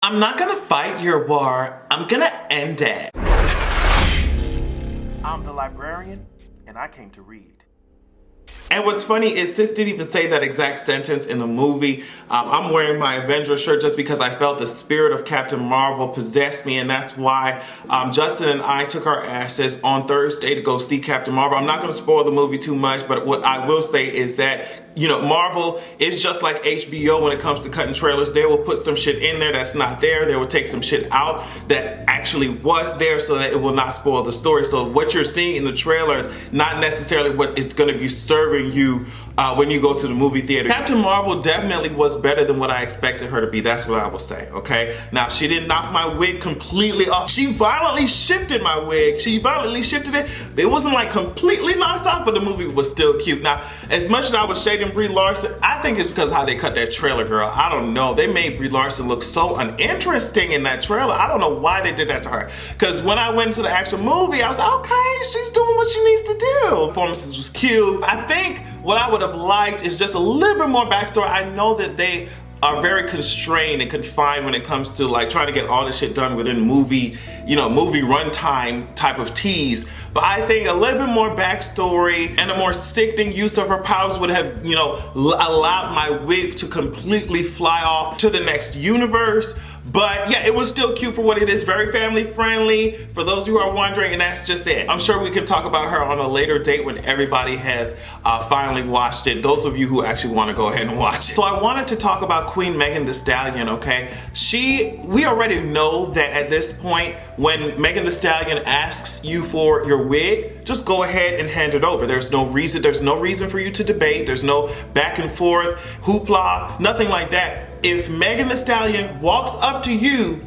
I'm not gonna fight your war, I'm gonna end it. I'm the librarian, and I came to read. And what's funny is sis didn't even say that exact sentence in the movie. I'm wearing my Avengers shirt just because I felt the spirit of Captain Marvel possess me, and that's why Justin and I took our asses on Thursday to go see Captain Marvel. I'm not going to spoil the movie too much, but what I will say is that, you know, Marvel is just like HBO when it comes to cutting trailers. They will put some shit in there that's not there. They will take some shit out that actually was there so that it will not spoil the story. So what you're seeing in the trailer is not necessarily what is going to be serving you when you go to the movie theater. Captain Marvel definitely was better than what I expected her to be. That's what I will say, okay? Now, she didn't knock my wig completely off. She violently shifted my wig. She violently shifted it. It wasn't like completely knocked off, but the movie was still cute. Now, as much as I was shading Brie Larson, I think it's because how they cut that trailer, girl. I don't know. They made Brie Larson look so uninteresting in that trailer. I don't know why they did that to her. Because when I went to the actual movie, I was like, okay, she's doing what she needs to do. Performances was cute. I think what I would have liked is just a little bit more backstory. I know that they are very constrained and confined when it comes to like trying to get all this shit done within movie, you know, movie runtime type of tease. But I think a little bit more backstory and a more sickening use of her powers would have, you know, allowed my wig to completely fly off to the next universe. But yeah, it was still cute for what it is. Very family friendly, for those who are wondering, and that's just it. I'm sure we can talk about her on a later date when everybody has finally watched it. Those of you who actually want to go ahead and watch it. So I wanted to talk about Queen Megan Thee Stallion, okay? We already know that at this point, when Megan Thee Stallion asks you for your wig, just go ahead and hand it over. There's no reason for you to debate. There's no back and forth, hoopla, nothing like that. If Megan Thee Stallion walks up to you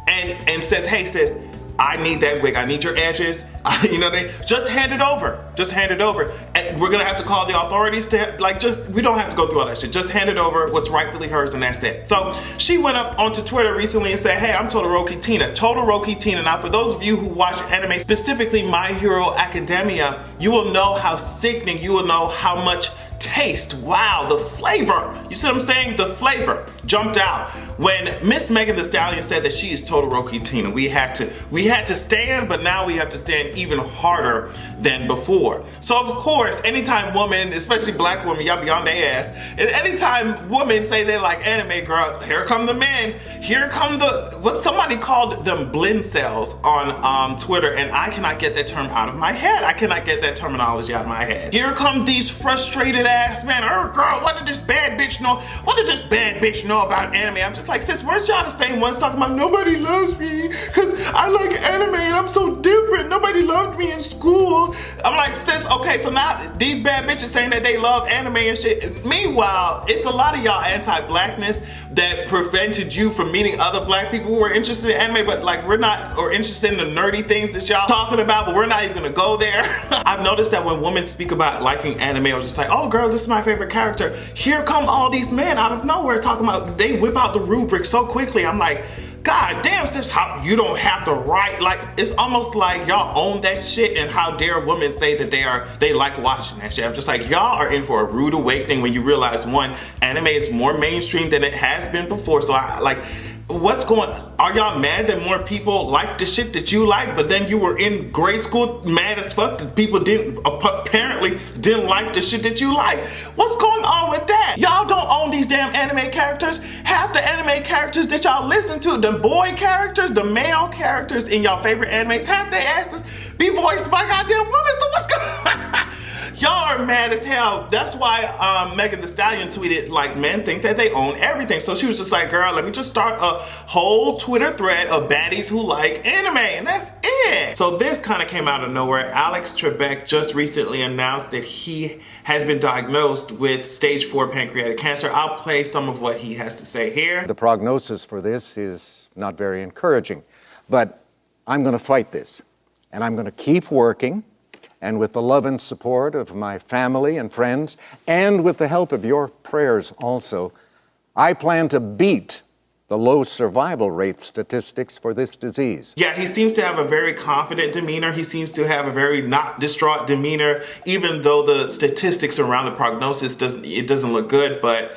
and says, hey sis, I need that wig, I need your edges, you know what I mean? Just hand it over. Just hand it over. And we're gonna have to call the authorities to, like, we don't have to go through all that shit. Just hand it over, what's rightfully hers, and that's it. So she went up onto Twitter recently and said, hey, I'm Todoroki Tina. Todoroki Tina. Now, for those of you who watch anime, specifically My Hero Academia, you will know how sickening, you will know how much taste, wow, the flavor, you see what I'm saying? The flavor jumped out when Miss Megan Thee Stallion said that she is Todoroki Tina. We had to stand, but now we have to stand even harder than before. So of course, anytime women, especially black women, y'all be on their ass, and anytime women say they like anime, girl, here come the men, here come what somebody called them blend cells on Twitter, and I cannot get that term out of my head. I cannot get that terminology out of my head. Here come these frustrated ass men. Oh girl, what did this bad bitch know? What did this bad bitch know about anime? I'm just like, sis, weren't y'all the same ones talking about nobody loves me because I like anime and I'm so different. Nobody loved me in school. I'm like, sis, okay, so now these bad bitches saying that they love anime and shit. Meanwhile, it's a lot of y'all anti-blackness that prevented you from meeting other black people who are interested in anime, but like we're not, or interested in the nerdy things that y'all talking about, but we're not even gonna go there. I've noticed that when women speak about liking anime, I was just like, oh girl, this is my favorite character. Here come all these men out of nowhere talking about, they whip out the rubric so quickly. I'm like, God damn, sis, how you don't have the right, like, it's almost like y'all own that shit, and how dare women say that they like watching that shit. I'm just like, y'all are in for a rude awakening when you realize, one, anime is more mainstream than it has been before. So I like, what's going, are y'all mad that more people like the shit that you like, but then you were in grade school mad as fuck that people apparently didn't like the shit that you like? What's going on with that? Y'all don't own these damn anime characters. Half the anime characters that y'all listen to, the boy characters, the male characters in y'all favorite animes, half their asses be voiced by goddamn women. So what's going on? Y'all are mad as hell. That's why Megan Thee Stallion tweeted, like, men think that they own everything. So she was just like, girl, let me just start a whole Twitter thread of baddies who like anime, and that's it. So this kind of came out of nowhere. Alex Trebek just recently announced that he has been diagnosed with stage 4 pancreatic cancer. I'll play some of what he has to say here. The prognosis for this is not very encouraging, but I'm going to fight this, and I'm going to keep working. And with the love and support of my family and friends, and with the help of your prayers also, I plan to beat the low survival rate statistics for this disease. Yeah, he seems to have a very confident demeanor. He seems to have a very not distraught demeanor, even though the statistics around the prognosis doesn't look good. But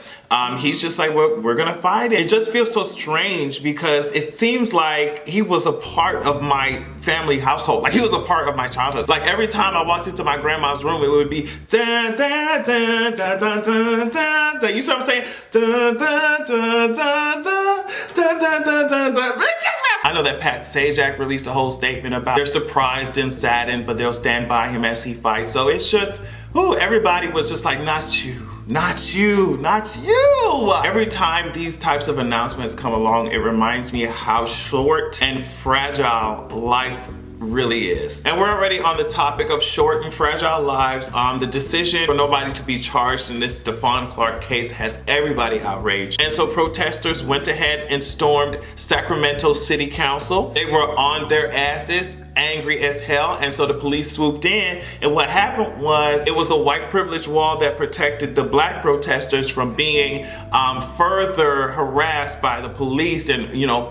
he's just like, well, we're gonna fight it. It just feels so strange because it seems like he was a part of my family household. Like he was a part of my childhood. Like every time I walked into my grandma's room, it would be dun, dun, dun, dun, dun, dun, dun, dun. You see what I'm saying? Dun, dun, dun, dun, dun, dun, dun, dun, dun, dun. I know that Pat Sajak released a whole statement about they're surprised and saddened, but they'll stand by him as he fights. So it's just, ooh, everybody was just like, not you, not you, not you. Every time these types of announcements come along, it reminds me how short and fragile life really is. And we're already on the topic of short and fragile lives. The decision for nobody to be charged in this Stephon Clark case has everybody outraged. And so protesters went ahead and stormed Sacramento City Council. They were on their asses, angry as hell, and so the police swooped in, and what happened was it was a white privilege wall that protected the black protesters from being further harassed by the police and, you know,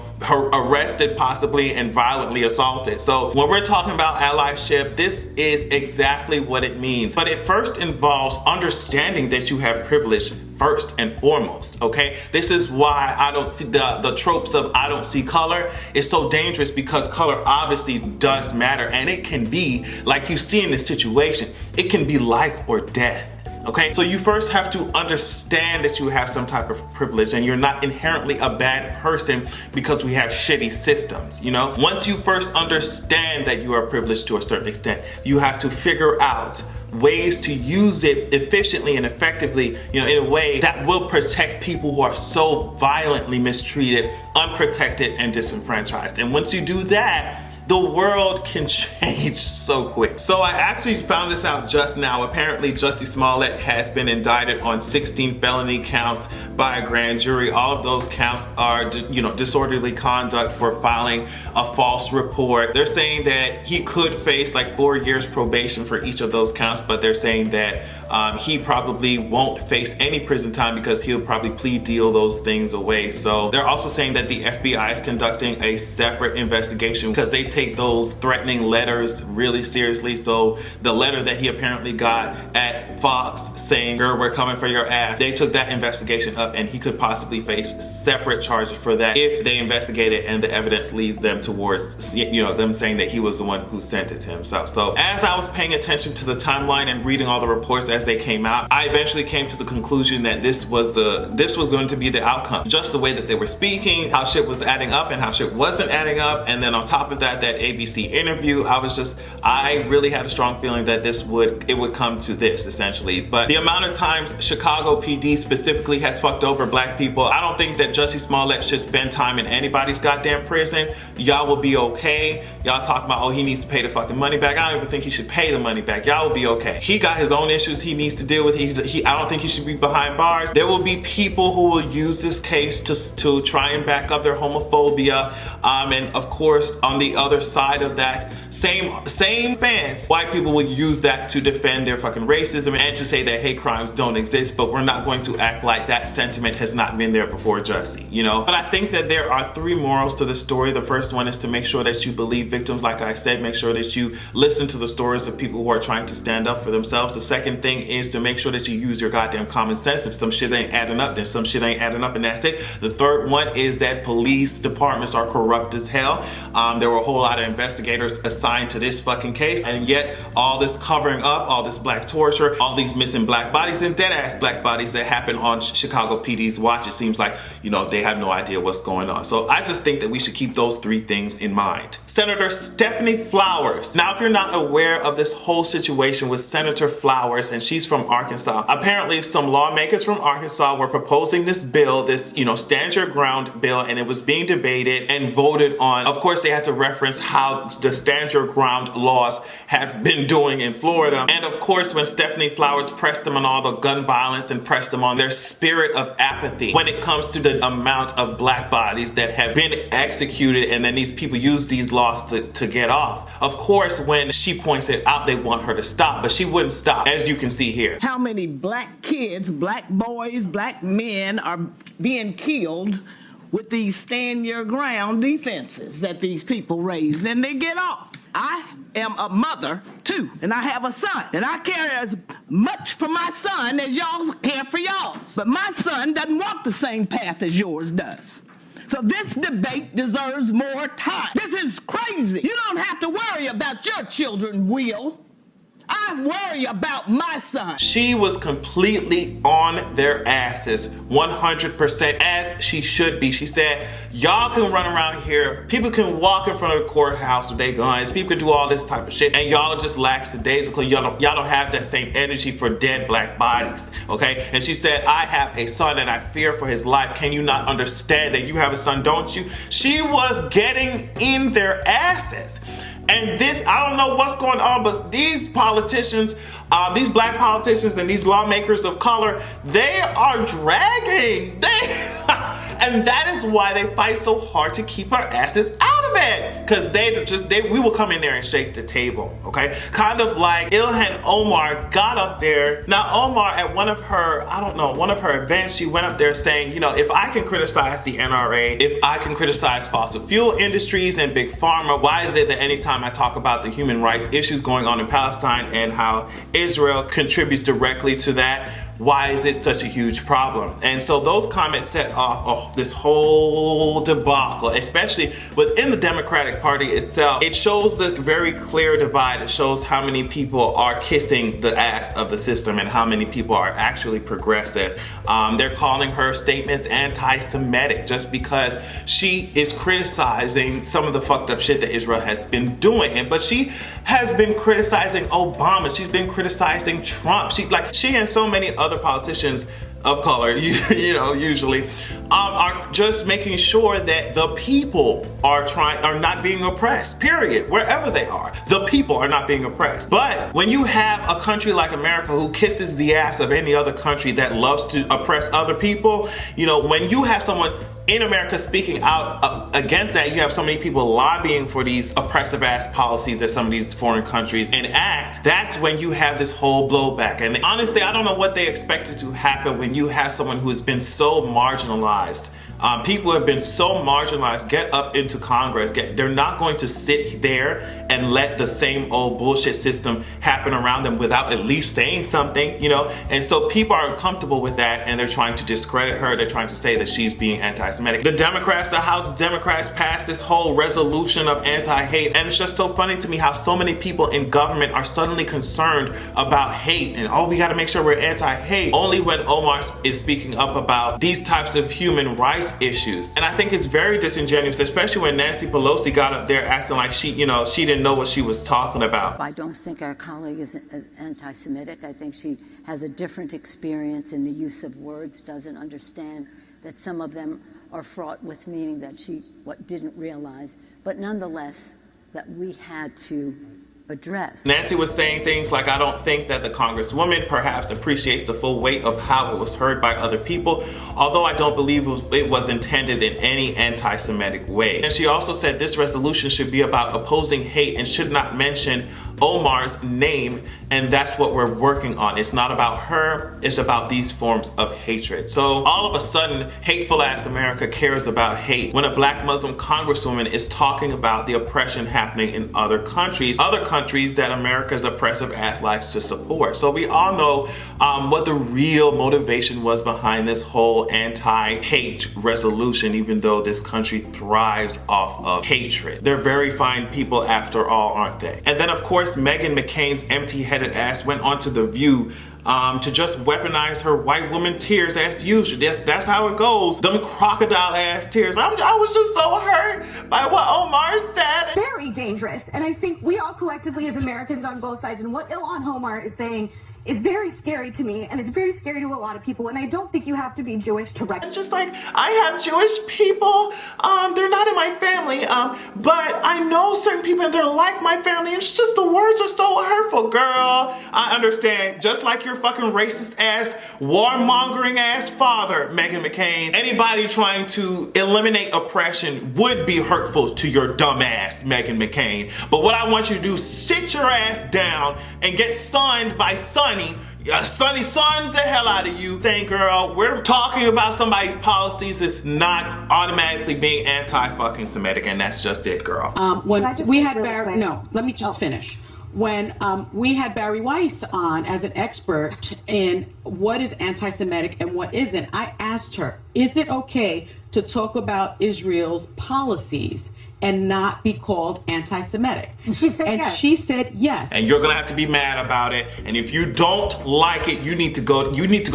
arrested possibly and violently assaulted. So when we're talking about allyship, this is exactly what it means. But it first involves understanding that you have privilege first and foremost, okay? This is why I don't see the tropes of I don't see color is so dangerous, because color obviously does matter, and it can be, like you see in this situation, it can be life or death. Okay, so you first have to understand that you have some type of privilege and you're not inherently a bad person because we have shitty systems, you know? Once you first understand that you are privileged to a certain extent, you have to figure out ways to use it efficiently and effectively, you know, in a way that will protect people who are so violently mistreated, unprotected, and disenfranchised. And once you do that, the world can change so quick. So I actually found this out just now. Apparently Jussie Smollett has been indicted on 16 felony counts by a grand jury. All of those counts are, disorderly conduct for filing a false report. They're saying that he could face like 4 years probation for each of those counts, but they're saying that he probably won't face any prison time because he'll probably plea deal those things away. So they're also saying that the FBI is conducting a separate investigation because they take those threatening letters really seriously. So the letter that he apparently got at Fox saying, "Girl, we're coming for your ass," they took that investigation up, and he could possibly face separate charges for that if they investigate it and the evidence leads them towards, them saying that he was the one who sent it to himself. So as I was paying attention to the timeline and reading all the reports as they came out, I eventually came to the conclusion that this was going to be the outcome. Just the way that they were speaking, how shit was adding up and how shit wasn't adding up, and then on top of that ABC interview, I really had a strong feeling that it would come to this essentially. But the amount of times Chicago PD specifically has fucked over black people, I don't think that Jussie Smollett should spend time in anybody's goddamn prison. Y'all will be okay. Y'all talking about, oh, he needs to pay the fucking money back. I don't even think he should pay the money back. Y'all will be okay. He got his own issues he needs to deal with. I don't think he should be behind bars. There will be people who will use this case to try and back up their homophobia. And of course, on the other side of that same fence, white people would use that to defend their fucking racism and to say that hate crimes don't exist, but we're not going to act like that sentiment has not been there before Jussie, But I think that there are three morals to the story. The first one is to make sure that you believe victims, like I said, make sure that you listen to the stories of people who are trying to stand up for themselves. The second thing is to make sure that you use your goddamn common sense. If some shit ain't adding up, then some shit ain't adding up, and that's it. The third one is that police departments are corrupt as hell. There were a whole lot of investigators assigned to this fucking case, and yet all this covering up, all this black torture, all these missing black bodies and dead ass black bodies that happen on Chicago PD's watch, it seems like, they have no idea what's going on. So I just think that we should keep those three things in mind. Senator Stephanie Flowers. Now, if you're not aware of this whole situation with Senator Flowers, and she's from Arkansas, apparently some lawmakers from Arkansas were proposing this bill, this, stand your ground bill, and it was being debated and voted on. Of course, they had to reference how the stand your ground laws have been doing in Florida. And of course, when Stephanie Flowers pressed them on all the gun violence and pressed them on their spirit of apathy when it comes to the amount of black bodies that have been executed, and then these people use these laws to get off. Of course, when she points it out, they want her to stop, but she wouldn't stop, as you can see here. How many black kids, black boys, black men are being killed with these stand your ground defenses that these people raise, and they get off. I am a mother too, and I have a son, and I care as much for my son as y'all care for y'all. But my son doesn't walk the same path as yours does. So this debate deserves more time. This is crazy. You don't have to worry about your children, Will. I worry about my son. She was completely on their asses, 100%, as she should be. She said, y'all can run around here, people can walk in front of the courthouse with their guns, people can do all this type of shit, and y'all are just lackadaisical. Y'all don't have that same energy for dead black bodies, okay? And she said, I have a son and I fear for his life. Can you not understand that you have a son, don't you? She was getting in their asses. And this, I don't know what's going on, but these politicians, these black politicians and these lawmakers of color, they are dragging. And that is why they fight so hard to keep our asses out of it. Because we will come in there and shake the table, okay? Kind of like Ilhan Omar got up there. Now Omar, at one of her events, she went up there saying, you know, if I can criticize the NRA, if I can criticize fossil fuel industries and big pharma, why is it that anytime I talk about the human rights issues going on in Palestine and how Israel contributes directly to that, why is it such a huge problem? And so those comments set off this whole debacle, especially within the Democratic Party itself. It shows the very clear divide. It shows how many people are kissing the ass of the system and how many people are actually progressive. They're calling her statements anti-Semitic just because she is criticizing some of the fucked up shit that Israel has been doing. But she has been criticizing Obama. She's been criticizing Trump. She and so many other politicians of color, usually, are just making sure that the people are not being oppressed, period. Wherever they are, the people are not being oppressed. But when you have a country like America who kisses the ass of any other country that loves to oppress other people, when you have someone in America speaking out against that, you have so many people lobbying for these oppressive ass policies that some of these foreign countries enact. That's when you have this whole blowback. And honestly, I don't know what they expected to happen when you have someone who has been so marginalized. People have been so marginalized get up into Congress. They're not going to sit there and let the same old bullshit system happen around them without at least saying something, And so people are uncomfortable with that, and they're trying to discredit her. They're trying to say that she's being anti-Semitic. The House Democrats passed this whole resolution of anti-hate, and it's just so funny to me how so many people in government are suddenly concerned about hate, and we got to make sure we're anti-hate. Only when Omar is speaking up about these types of human rights issues. And I think it's very disingenuous, especially when Nancy Pelosi got up there acting like she didn't know what she was talking about. I don't think our colleague is anti-Semitic. I think she has a different experience in the use of words, doesn't understand that some of them are fraught with meaning that she didn't realize. But nonetheless, that we had to address. Nancy was saying things like, I don't think that the Congresswoman perhaps appreciates the full weight of how it was heard by other people, although I don't believe it was intended in any anti-Semitic way. And she also said this resolution should be about opposing hate and should not mention Omar's name, and that's what we're working on. It's not about her, it's about these forms of hatred. So all of a sudden, hateful ass America cares about hate when a black Muslim congresswoman is talking about the oppression happening in other countries that America's oppressive ass likes to support. So we all know what the real motivation was behind this whole anti-hate resolution, even though this country thrives off of hatred. They're very fine people after all, aren't they? And then of course, Meghan McCain's empty-headed ass went onto The View to just weaponize her white woman tears as usual. That's how it goes. Them crocodile ass tears. I was just so hurt by what Omar said. Very dangerous. And I think we all collectively as Americans on both sides, and what Illhan Omar is saying is very scary to me, and it's very scary to a lot of people, and I don't think you have to be Jewish to recognize. Just like, I have Jewish people, they're not in my family, but I know certain people and they're like my family, and it's just the words are so hurtful, girl. I understand, just like your fucking racist ass, warmongering ass father, Meghan McCain, anybody trying to eliminate oppression would be hurtful to your dumb ass, Meghan McCain. But what I want you to do, sit your ass down and get sunned by Sunny, Sonny son the hell out of you thing, girl. We're talking about somebody's policies that's not automatically being anti-fucking Semitic, and that's just it, girl. When we had Barry, no, let me just finish. When we had Barry Weiss on as an expert in what is anti-Semitic and what isn't, I asked her, is it okay to talk about Israel's policies and not be called anti-Semitic? She said and yes. She said yes. And you're gonna have to be mad about it. And if you don't like it, you need to go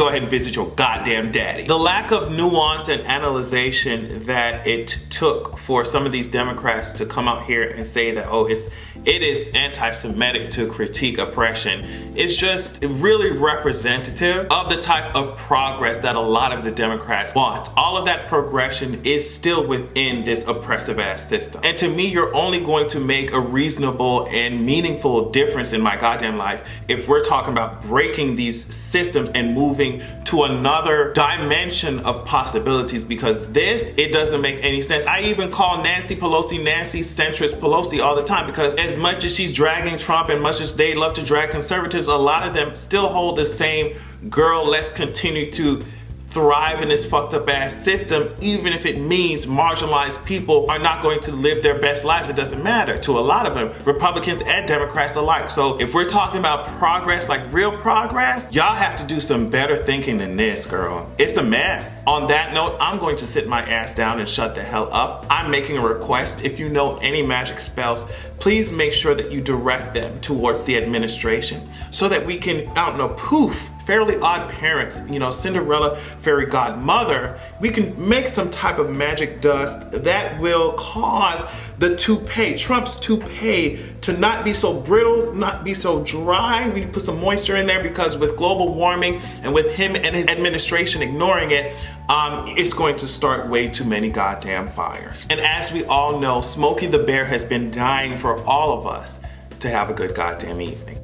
ahead and visit your goddamn daddy. The lack of nuance and analyzation that it took for some of these Democrats to come out here and say that, oh, it is anti-Semitic to critique oppression, is just really representative of the type of progress that a lot of the Democrats want. All of that progression is still within this oppressive ass system. And to me, you're only going to make a reasonable and meaningful difference in my goddamn life if we're talking about breaking these systems and moving to another dimension of possibilities, because it doesn't make any sense. I even call Nancy Pelosi Nancy centrist Pelosi all the time, because as much as she's dragging Trump and much as they love to drag conservatives, a lot of them still hold the same girl, let's continue to thrive in this fucked up ass system, even if it means marginalized people are not going to live their best lives. It doesn't matter to a lot of them, Republicans and Democrats alike. So if we're talking about progress, like real progress, y'all have to do some better thinking than this, girl. It's a mess. On that note, I'm going to sit my ass down and shut the hell up. I'm making a request. If you know any magic spells, please make sure that you direct them towards the administration so that we can, I don't know, poof, Fairly Odd Parents, Cinderella fairy godmother, we can make some type of magic dust that will cause the toupee, Trump's toupee, to not be so brittle, not be so dry. We put some moisture in there, because with global warming and with him and his administration ignoring it, it's going to start way too many goddamn fires. And as we all know, Smokey the Bear has been dying for all of us to have a good goddamn evening.